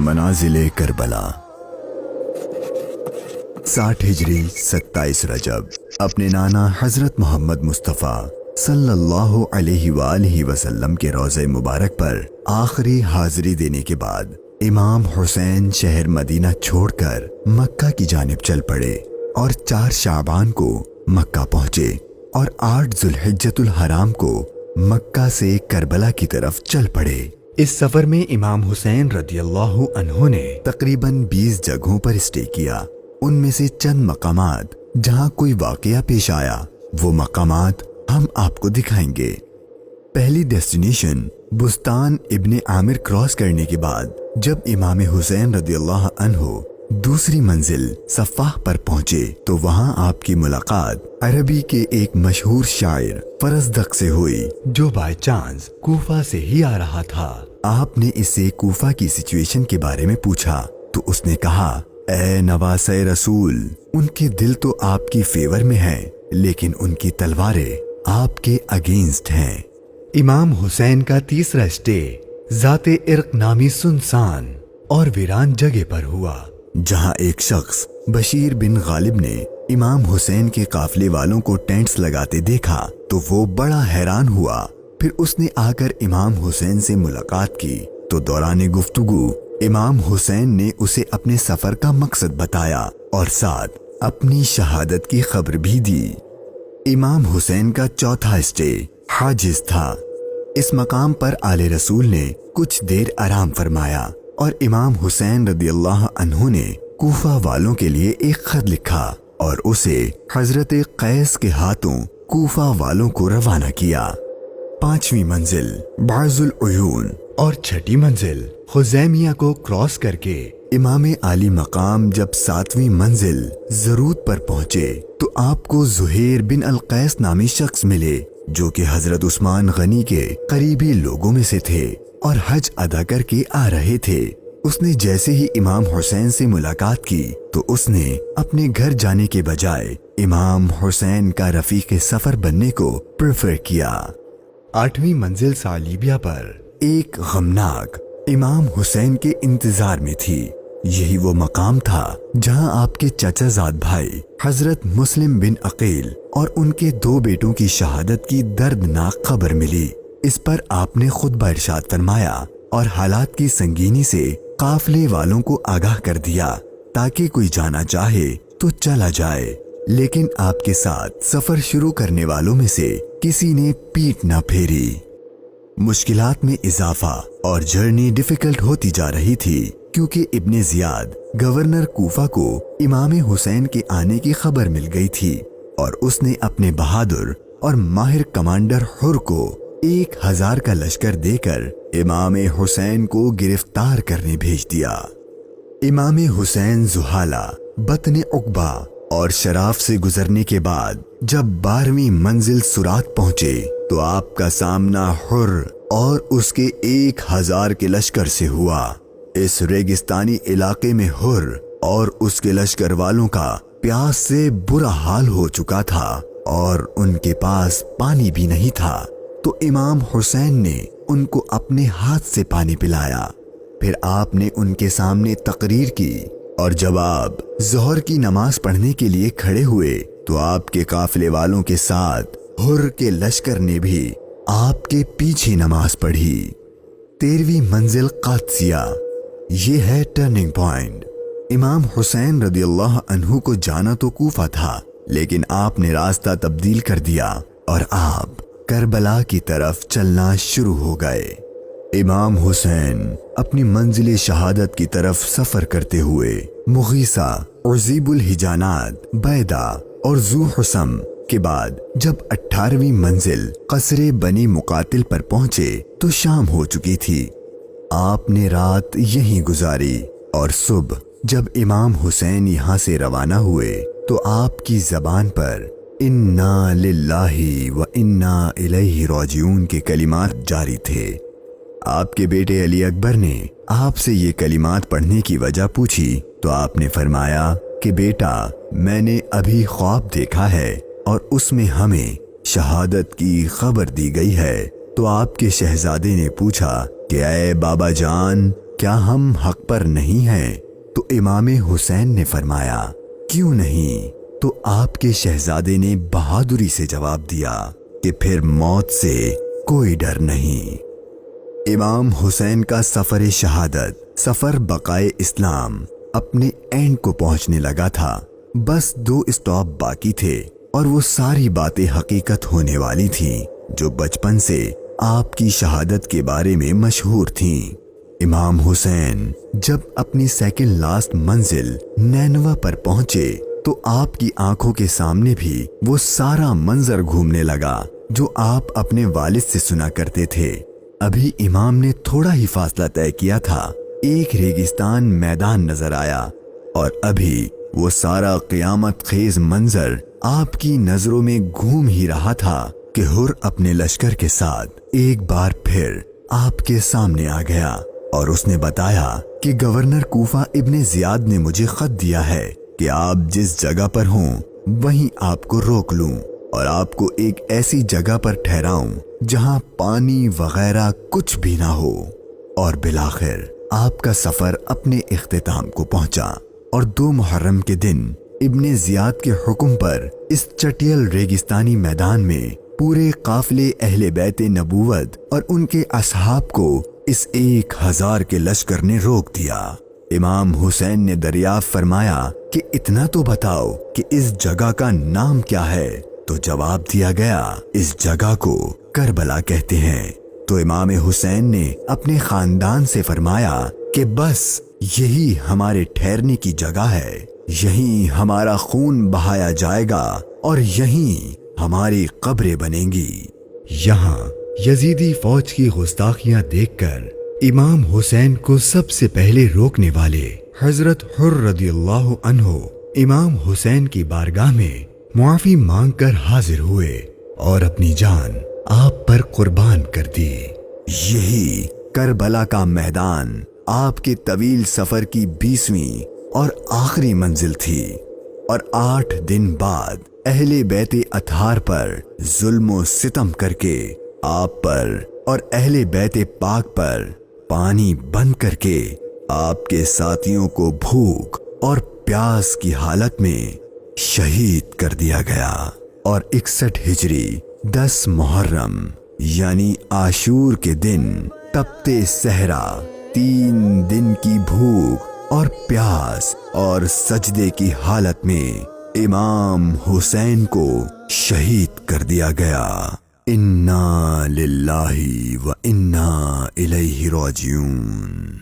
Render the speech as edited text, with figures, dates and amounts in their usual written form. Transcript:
منازل کربلا 60 ہجری 27 رجب اپنے نانا حضرت محمد مصطفیٰ صلی اللہ علیہ وآلہ وسلم کے روضہ مبارک پر آخری حاضری دینے کے بعد امام حسین شہر مدینہ چھوڑ کر مکہ کی جانب چل پڑے اور 4 شعبان کو مکہ پہنچے اور 8 ذوالحجۃ الحرام کو مکہ سے کربلا کی طرف چل پڑے۔ اس سفر میں امام حسین رضی اللہ عنہ نے تقریباً 20 جگہوں پر اسٹے کیا۔ ان میں سے چند مقامات جہاں کوئی واقعہ پیش آیا وہ مقامات ہم آپ کو دکھائیں گے۔ پہلی ڈیسٹینیشن بستان ابن عامر کراس کرنے کے بعد جب امام حسین رضی اللہ عنہ دوسری منزل صفاح پر پہنچے تو وہاں آپ کی ملاقات عربی کے ایک مشہور شاعر فرزدق سے ہوئی جو بائی چانس کوفہ سے ہی آ رہا تھا۔ آپ نے اس سے کوفہ کی سچویشن کے بارے میں پوچھا تو اس نے کہا، اے نواسۂ رسول، ان کے دل تو آپ کی فیور میں ہیں لیکن ان کی تلواریں آپ کے اگینسٹ ہیں۔ امام حسین کا تیسرا اسٹے ذات ارق نامی سنسان اور ویران جگہ پر ہوا، جہاں ایک شخص بشیر بن غالب نے امام حسین کے قافلے والوں کو ٹینٹس لگاتے دیکھا تو وہ بڑا حیران ہوا۔ پھر اس نے آ کر امام حسین سے ملاقات کی تو دوران گفتگو امام حسین نے اسے اپنے سفر کا مقصد بتایا اور ساتھ اپنی شہادت کی خبر بھی دی۔ امام حسین کا چوتھا اسٹے حاجز تھا۔ اس مقام پر آل رسول نے کچھ دیر آرام فرمایا اور امام حسین رضی اللہ عنہ نے کوفہ والوں کے لیے ایک خط لکھا اور اسے حضرت قیس کے ہاتھوں کوفہ والوں کو روانہ کیا۔ 5ویں منزل بعض العیون اور 6ٹھی منزل خزیمیہ کو کراس کر کے امام عالی مقام جب 7ویں منزل زرود پر پہنچے تو آپ کو زہیر بن القیس نامی شخص ملے جو کہ حضرت عثمان غنی کے قریبی لوگوں میں سے تھے اور حج ادا کر کے آ رہے تھے۔ اس نے جیسے ہی امام حسین سے ملاقات کی تو اس نے اپنے گھر جانے کے بجائے امام حسین کا رفیق سفر بننے کو پریفر کیا۔ 8ویں منزل صالیبیہ پر ایک غمناک امام حسین کے انتظار میں تھی۔ یہی وہ مقام تھا جہاں آپ کے چچا زاد بھائی حضرت مسلم بن عقیل اور ان کے 2 بیٹوں کی شہادت کی دردناک خبر ملی۔ اس پر آپ نے خطبہ ارشاد فرمایا اور حالات کی سنگینی سے قافلے والوں کو آگاہ کر دیا تاکہ کوئی جانا چاہے تو چلا جائے، لیکن آپ کے ساتھ سفر شروع کرنے والوں میں سے کسی نے پیٹ نہ پھیری۔ مشکلات میں اضافہ اور جرنی ڈیفیکلٹ ہوتی جا رہی تھی کیونکہ ابن زیاد گورنر کوفہ کو امام حسین کے آنے کی خبر مل گئی تھی اور اس نے اپنے بہادر اور ماہر کمانڈر حر کو 1000 کا لشکر دے کر امام حسین کو گرفتار کرنے بھیج دیا۔ امام حسین زحالہ، بطن عقبہ اور شراف سے گزرنے کے بعد جب 12ویں منزل سرات پہنچے تو آپ کا سامنا حر اور اس کے 1000 کے لشکر سے ہوا۔ اس ریگستانی علاقے میں حر اور اس کے لشکر والوں کا پیاس سے برا حال ہو چکا تھا اور ان کے پاس پانی بھی نہیں تھا، تو امام حسین نے ان کو اپنے ہاتھ سے پانی پلایا۔ پھر آپ نے ان کے سامنے تقریر کی اور جب آپ ظہر کی نماز پڑھنے کے لیے کھڑے ہوئے تو آپ کے قافلے والوں کے ساتھ حر کے لشکر نے بھی آپ کے پیچھے نماز پڑھی۔ 13ویں منزل قادسیہ، یہ ہے ٹرننگ پوائنٹ۔ امام حسین رضی اللہ عنہ کو جانا تو کوفہ تھا لیکن آپ نے راستہ تبدیل کر دیا اور آپ کربلا کی طرف چلنا شروع ہو گئے۔ امام حسین اپنی منزل شہادت کی طرف سفر کرتے ہوئے مغیثہ، عزیب الحجانات، بیدہ اور ذو حسم کے بعد جب 18ویں منزل قصر بنی مقاتل پر پہنچے تو شام ہو چکی تھی۔ آپ نے رات یہیں گزاری اور صبح جب امام حسین یہاں سے روانہ ہوئے تو آپ کی زبان پر انا للہ و انا الیہ راجعون کے کلمات جاری تھے۔ آپ کے بیٹے علی اکبر نے آپ سے یہ کلمات پڑھنے کی وجہ پوچھی تو آپ نے فرمایا کہ بیٹا، میں نے ابھی خواب دیکھا ہے اور اس میں ہمیں شہادت کی خبر دی گئی ہے۔ تو آپ کے شہزادے نے پوچھا کہ اے بابا جان، کیا ہم حق پر نہیں ہیں؟ تو امام حسین نے فرمایا کیوں نہیں؟ تو آپ کے شہزادے نے بہادری سے جواب دیا کہ پھر موت سے کوئی ڈر نہیں۔ امام حسین کا سفر شہادت، سفر بقائے اسلام اپنے اینڈ کو پہنچنے لگا تھا۔ بس 2 اسٹاپ باقی تھے اور وہ ساری باتیں حقیقت ہونے والی تھیں جو بچپن سے آپ کی شہادت کے بارے میں مشہور تھیں۔ امام حسین جب اپنی سیکنڈ لاسٹ منزل نینوا پر پہنچے تو آپ کی آنکھوں کے سامنے بھی وہ سارا منظر گھومنے لگا جو آپ اپنے والد سے سنا کرتے تھے۔ ابھی امام نے تھوڑا ہی فاصلہ طے کیا تھا، ایک ریگستان میدان نظر آیا اور ابھی وہ سارا قیامت خیز منظر آپ کی نظروں میں گھوم ہی رہا تھا کہ ہر اپنے لشکر کے ساتھ ایک بار پھر آپ کے سامنے آ گیا اور اس نے بتایا کہ گورنر کوفہ ابن زیاد نے مجھے خط دیا ہے کہ آپ جس جگہ پر ہوں وہیں آپ کو روک لوں اور آپ کو ایک ایسی جگہ پر ٹھہراؤں جہاں پانی وغیرہ کچھ بھی نہ ہو۔ اور بالآخر آپ کا سفر اپنے اختتام کو پہنچا اور 2 محرم کے دن ابن زیاد کے حکم پر اس چٹیل ریگستانی میدان میں پورے قافلے اہل بیت نبوت اور ان کے اصحاب کو اس 1000 کے لشکر نے روک دیا۔ امام حسین نے دریافت فرمایا کہ اتنا تو بتاؤ کہ اس جگہ کا نام کیا ہے؟ تو جواب دیا گیا اس جگہ کو کربلا کہتے ہیں۔ تو امام حسین نے اپنے خاندان سے فرمایا کہ بس یہی ہمارے ٹھہرنے کی جگہ ہے، یہیں ہمارا خون بہایا جائے گا اور یہیں ہماری قبریں بنیں گی۔ یہاں یزیدی فوج کی گستاخیاں دیکھ کر امام حسین کو سب سے پہلے روکنے والے حضرت حر رضی اللہ عنہ امام حسین کی بارگاہ میں معافی مانگ کر حاضر ہوئے اور اپنی جان آپ پر قربان کر دی۔ یہی کربلا کا میدان آپ کے طویل سفر کی 20ویں اور آخری منزل تھی، اور 8 دن بعد اہل بیت اطہار پر ظلم و ستم کر کے آپ پر اور اہل بیت پاک پر پانی بند کر کے آپ کے ساتھیوں کو بھوک اور پیاس کی حالت میں شہید کر دیا گیا۔ اور 61 ہجری 10 محرم یعنی عاشور کے دن تپتے صحرا 3 دن کی بھوک اور پیاس اور سجدے کی حالت میں امام حسین کو شہید کر دیا گیا۔ انا للہ و انا الیہ راجعون۔